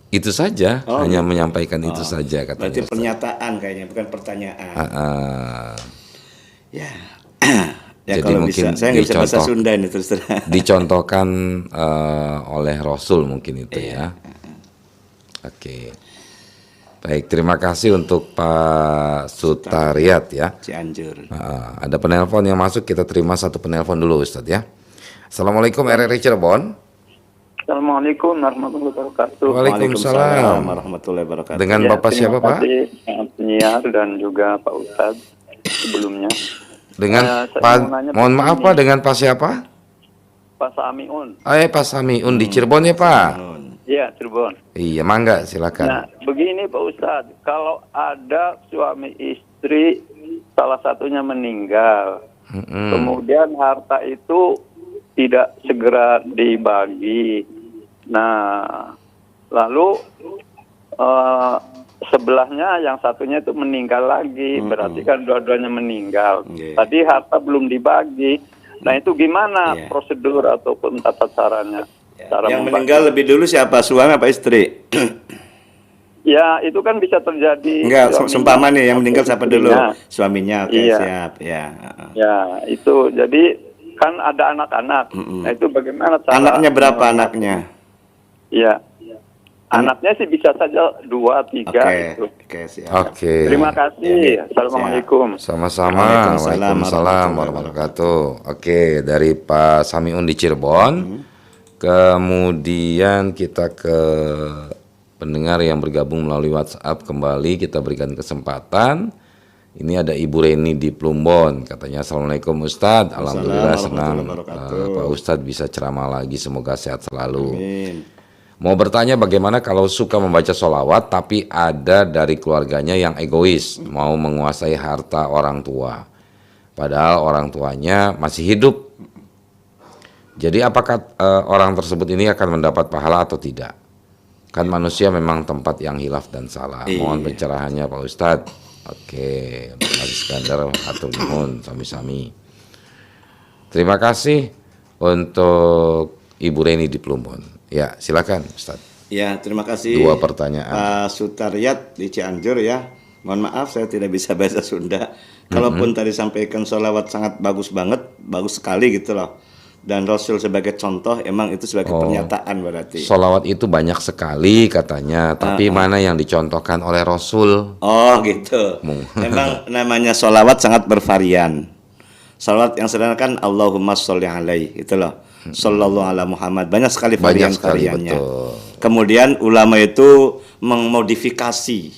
Itu saja, Oh, hanya gitu. menyampaikan itu saja katanya. Berarti Ustaz. pernyataan kayaknya, bukan pertanyaan. Ya. Ya Jadi kalau mungkin bisa, saya nggak bisa bahasa dicontoh- Sunda ini terus terang. Dicontohkan oleh Rasul mungkin itu ya. Oke. Baik, terima kasih untuk Pak Sutariat ya. Cianjur. Ada penelpon yang masuk, kita terima satu penelpon dulu Ustadz ya. Assalamualaikum RRI Cirebon. Assalamualaikum warahmatullahi wabarakatuh. Waalaikumsalam. warahmatullahi wabarakatuh. Dengan Bapak siapa Pak? Terima kasih penyiar dan juga Pak Ustadz sebelumnya. Dengan saya Pak, mau nanya mohon maaf begini. Pak, dengan Pak siapa? Pak Samiun. Pak Samiun di Cirebon ya Pak? Iya, Cirebon. Iya, mangga silakan. Nah, begini Pak Ustadz, kalau ada suami istri salah satunya meninggal, kemudian harta itu tidak segera dibagi. Nah, lalu sebelahnya yang satunya itu meninggal lagi, berarti kan dua-duanya meninggal. Tadi harta belum dibagi. Nah, itu gimana prosedur ataupun tata caranya? Cara Yang membagi? meninggal lebih dulu siapa? Suami apa istri? Ya, itu kan bisa terjadi. Enggak, suaminya seumpama nih yang atau meninggal siapa dulu? istrinya. Suaminya, oke, Iya. siap. Ya. Ya, itu. Jadi kan ada anak-anak. Nah, itu bagaimana cara Anaknya berapa anaknya? Ya, Anaknya sih bisa saja 2, 3 gitu. Oke, siap. Oke. Terima kasih. Assalamualaikum. Sama-sama. Waalaikumsalam Waalaikumsalam warahmatullahi wabarakatuh. Oke, dari Pak Samiun di Cirebon. Kemudian kita ke pendengar yang bergabung melalui WhatsApp kembali, kita berikan kesempatan. Ini ada Ibu Reni di Plumbon, katanya Assalamualaikum Ustadz. Alhamdulillah senang Pak Ustadz bisa ceramah lagi, semoga sehat selalu. Amin. Mau bertanya bagaimana kalau suka membaca sholawat tapi ada dari keluarganya yang egois, mau menguasai harta orang tua, padahal orang tuanya masih hidup. Jadi apakah orang tersebut ini akan mendapat pahala atau tidak? Kan manusia memang tempat yang hilaf dan salah. Mohon pencerahannya Pak Ustadz. Oke, Pak Iskandar atur nuhun sami-sami. Terima kasih untuk Ibu Reni di Plumbon. Ya, silakan Ustadz. Ya, terima kasih. 2 pertanyaan. Pak Sutariat di Cianjur ya. Mohon maaf saya tidak bisa bahasa Sunda. Kalaupun tadi sampaikan sholawat sangat bagus banget, bagus sekali gitu loh. Dan Rasul sebagai contoh, emang itu sebagai pernyataan berarti. Sholawat itu banyak sekali katanya, tapi mana yang dicontohkan oleh Rasul? Oh gitu. Memang namanya sholawat sangat bervarian. Sholawat yang sederhana kan Allahumma sholli alaihi, itu loh. Sallallahu ala Muhammad, banyak sekali varian-variannya. Kemudian ulama itu memodifikasi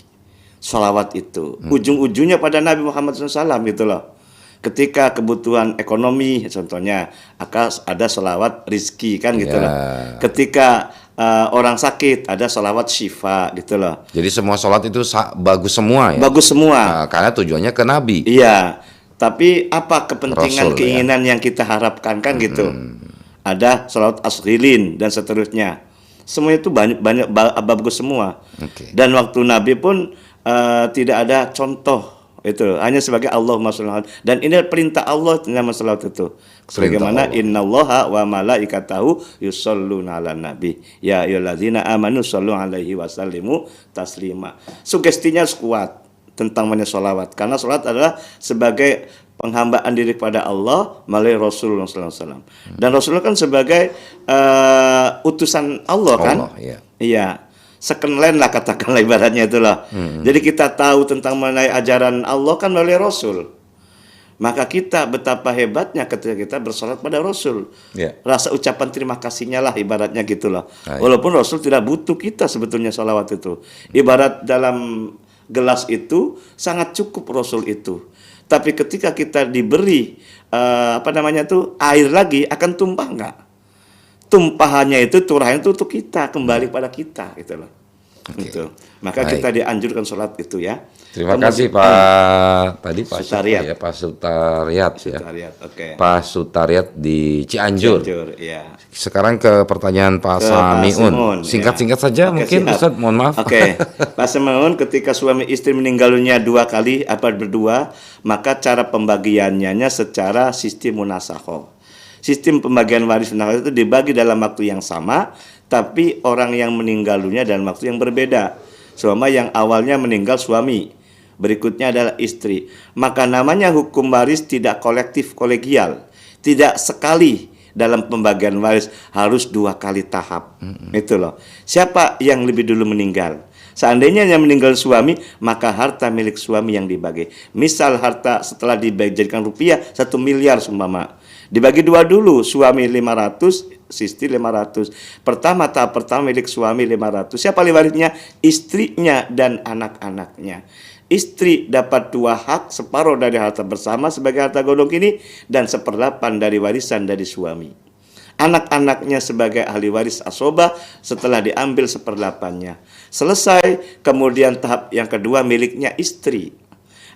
sholawat itu. Ujung-ujungnya pada Nabi Muhammad SAW gitu loh. Ketika kebutuhan ekonomi, contohnya ada sholawat rizki kan gitu loh. Ketika orang sakit, ada sholawat syifa gitu loh. Jadi semua sholat itu bagus semua ya? Bagus semua. Karena tujuannya ke Nabi. Iya, tapi apa kepentingan Rasul, keinginan yang kita harapkan kan gitu. Ada sholawat asghilin dan seterusnya. Semuanya itu banyak bagus semua. Dan waktu Nabi pun tidak ada contoh itu, hanya sebagai Allahumma sholli alaihi. Dan ini perintah Allah nama sholawat itu. Sebagaimana innallaha wa malaikatahu yusholluna 'alan nabi. Ya ayyuhallazina amanu shollu alaihi wasallimu taslima. Sugestinya kuat tentang sholawat, karena sholawat adalah sebagai penghambaan diri kepada Allah melalui Rasulullah SAW. Dan Rasulullah kan sebagai utusan Allah kan? Iya. Second line lah katakanlah ibaratnya itulah. Jadi kita tahu tentang mengenai ajaran Allah kan melalui Rasul. Maka kita betapa hebatnya ketika kita bersolat pada Rasul. Rasa ucapan terima kasihnya lah ibaratnya gitulah. Walaupun Rasul tidak butuh kita sebetulnya sholawat itu. Ibarat dalam gelas itu sangat cukup Rasul itu. Tapi ketika kita diberi air lagi, akan tumpah enggak? Tumpahannya itu, turahannya itu untuk kita, kembali pada kita gitu loh. Gitu. Maka kita dianjurkan sholat itu ya. Terima kasih Pak Sutariat. Pak Sutariat ya. Okay. Pak Sutariat di Cianjur. Ya. Sekarang ke pertanyaan Pak Samiun. Singkat-singkat saja mungkin Ustaz, mohon maaf. Pak Samiun, ketika suami istri meninggalnya 2 kali berdua, maka cara pembagiannya secara sistem munasakhoh. Sistem pembagian waris itu dibagi dalam waktu yang sama, tapi orang yang meninggal dunia dalam waktu yang berbeda. Selama yang awalnya meninggal suami, berikutnya adalah istri. Maka namanya hukum waris tidak kolektif kolegial, tidak sekali dalam pembagian waris, harus 2 kali tahap. Itu loh. Siapa yang lebih dulu meninggal? Seandainya yang meninggal suami, maka harta milik suami yang dibagi. Misal harta setelah dijadikan rupiah 1 miliar sumpama. Dibagi 2 dulu, suami 500, istri 500. Tahap pertama milik suami 500. Siapa ahli warisnya? Istrinya dan anak-anaknya. Istri dapat 2 hak, separuh dari harta bersama sebagai harta gondok ini, dan 1/8 dari warisan dari suami. Anak-anaknya sebagai ahli waris asobah setelah diambil 1/8-nya. Selesai, kemudian tahap yang kedua miliknya istri.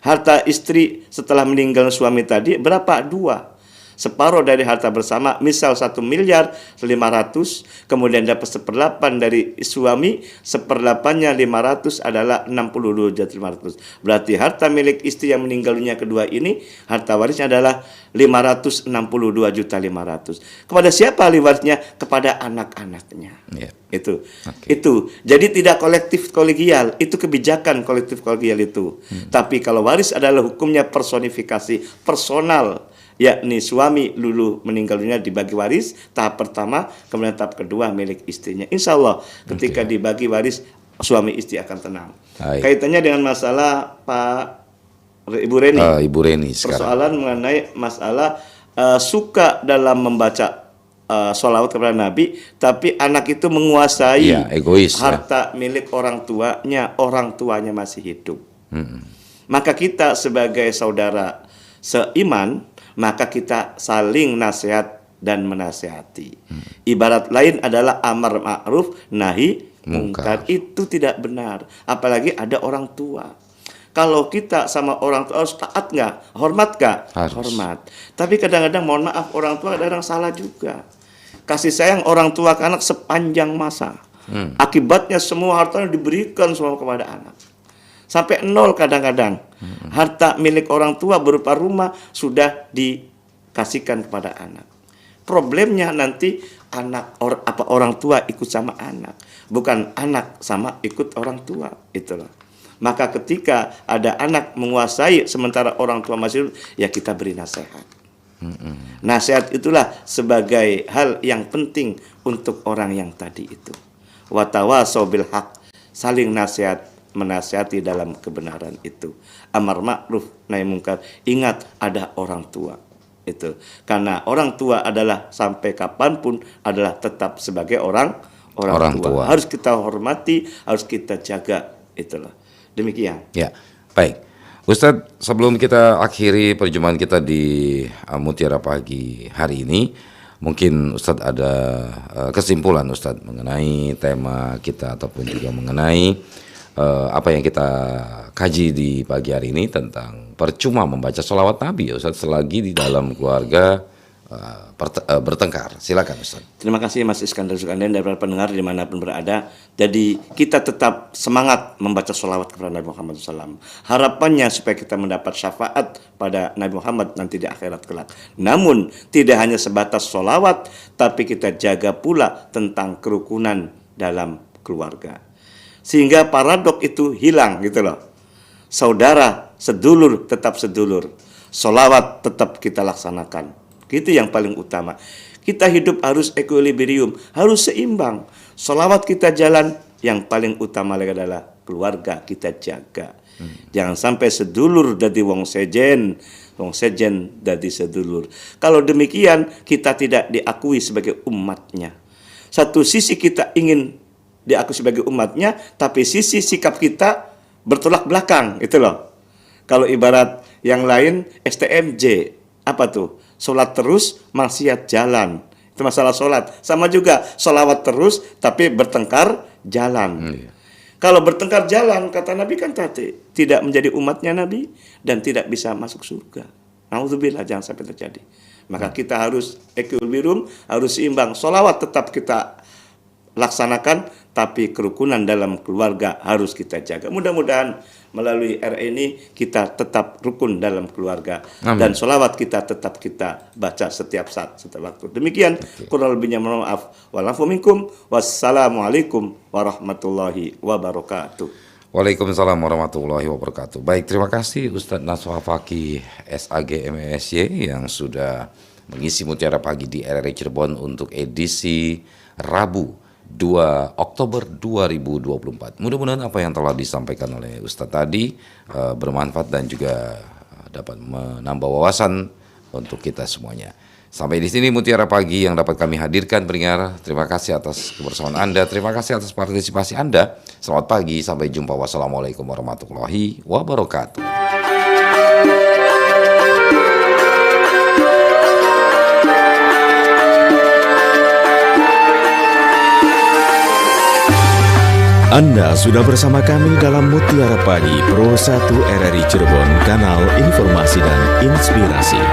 Harta istri setelah meninggal suami tadi berapa? 2. Separuh dari harta bersama, misal 1.500.000, kemudian dapat 1/8 dari suami, 1/8-nya 500 adalah 62.500. Berarti harta milik istri yang meninggal dunia kedua ini, harta warisnya adalah 562.500. Kepada siapa ahli warisnya? Kepada anak-anaknya. Itu. Jadi tidak kolektif kolegial, itu kebijakan kolektif kolegial itu. Tapi kalau waris adalah hukumnya personifikasi, personal. yakni suami lulu meninggal dunia dibagi waris tahap pertama, kemudian tahap kedua milik istrinya. Insya Allah ketika dibagi waris suami istri akan tenang. Baik. Kaitannya dengan masalah Ibu Reni, Ibu Reni sekarang. persoalan mengenai masalah suka dalam membaca sholawat kepada Nabi, tapi anak itu menguasai egois, harta milik orang tuanya masih hidup. Maka kita sebagai saudara seiman, maka kita saling nasihat dan menasihati. Ibarat lain adalah amar ma'ruf nahi mungkar. Itu tidak benar, apalagi ada orang tua. Kalau kita sama orang tua harus taat nggak? Hormat nggak? Hormat. Tapi kadang-kadang mohon maaf, orang tua kadang-kadang salah juga. Kasih sayang orang tua ke anak sepanjang masa. Akibatnya semua hartanya diberikan semua kepada anak. Sampai nol kadang-kadang. Harta milik orang tua berupa rumah sudah dikasihkan kepada anak. Problemnya nanti orang tua ikut sama anak, bukan anak sama ikut orang tua. Itulah. Maka ketika ada anak menguasai sementara orang tua masih hidup, ya kita beri nasihat. Nasihat itulah sebagai hal yang penting untuk orang yang tadi itu. Watawasau bil haq, saling nasihat, menasihati dalam kebenaran itu. Amar ma'ruf nahi mungkar. Ingat ada orang tua. Itu karena orang tua adalah sampai kapanpun adalah tetap sebagai orang tua. Harus kita hormati, harus kita jaga. Itulah. Demikian. Ya, baik. Ustadz, sebelum kita akhiri perjumpaan kita di Mutiara Pagi hari ini, mungkin Ustadz ada kesimpulan Ustadz mengenai tema kita ataupun juga mengenai apa yang kita kaji di pagi hari ini tentang percuma membaca sholawat Nabi, Ustadz, selagi di dalam keluarga bertengkar. Silakan Ustaz. Terima kasih Mas Iskandar Zulkarnain dan para pendengar dimanapun berada. Jadi kita tetap semangat membaca sholawat kepada Nabi Muhammad SAW. Harapannya supaya kita mendapat syafaat pada Nabi Muhammad nanti di akhirat kelak. Namun tidak hanya sebatas sholawat, tapi kita jaga pula tentang kerukunan dalam keluarga. Sehingga paradok itu hilang gitu loh. Saudara, sedulur tetap sedulur. Sholawat tetap kita laksanakan. Itu yang paling utama. Kita hidup harus equilibrium, harus seimbang. Sholawat kita jalan, yang paling utama lagi adalah keluarga kita jaga. Jangan sampai sedulur dadi wong sejen dadi sedulur. Kalau demikian, kita tidak diakui sebagai umatnya. Satu sisi kita ingin diakui sebagai umatnya, tapi sisi sikap kita bertolak belakang, itu loh. Kalau ibarat yang lain STMJ, apa tuh? Sholat terus, maksiat jalan. Itu masalah sholat. Sama juga, sholawat terus, tapi bertengkar jalan. Kalau bertengkar jalan, kata Nabi kan tadi, tidak menjadi umatnya Nabi, dan tidak bisa masuk surga. Nauzubillah, jangan sampai terjadi. Maka kita harus equilibrium, harus seimbang. Sholawat tetap kita laksanakan, tapi kerukunan dalam keluarga harus kita jaga. Mudah-mudahan melalui ini kita tetap rukun dalam keluarga. Amin. Dan sholawat kita tetap kita baca setiap saat, setiap waktu. Demikian, kurang lebihnya mohon maaf. Walafu minkum, wassalamualaikum warahmatullahi wabarakatuh. Waalaikumsalam warahmatullahi wabarakatuh. Baik, terima kasih Ustadz Nasuha Fakih SAG MSY yang sudah mengisi Mutiara Pagi di RRI Cirebon untuk edisi Rabu 2 Oktober 2024. Mudah-mudahan apa yang telah disampaikan oleh Ustadz tadi bermanfaat dan juga dapat menambah wawasan untuk kita semuanya. Sampai di sini Mutiara Pagi yang dapat kami hadirkan pendengar. Terima kasih atas kebersamaan Anda, terima kasih atas partisipasi Anda. Selamat pagi, sampai jumpa. Wassalamualaikum warahmatullahi wabarakatuh. Anda sudah bersama kami dalam Mutiara Pagi Pro 1 RRI Cirebon, kanal informasi dan inspirasi.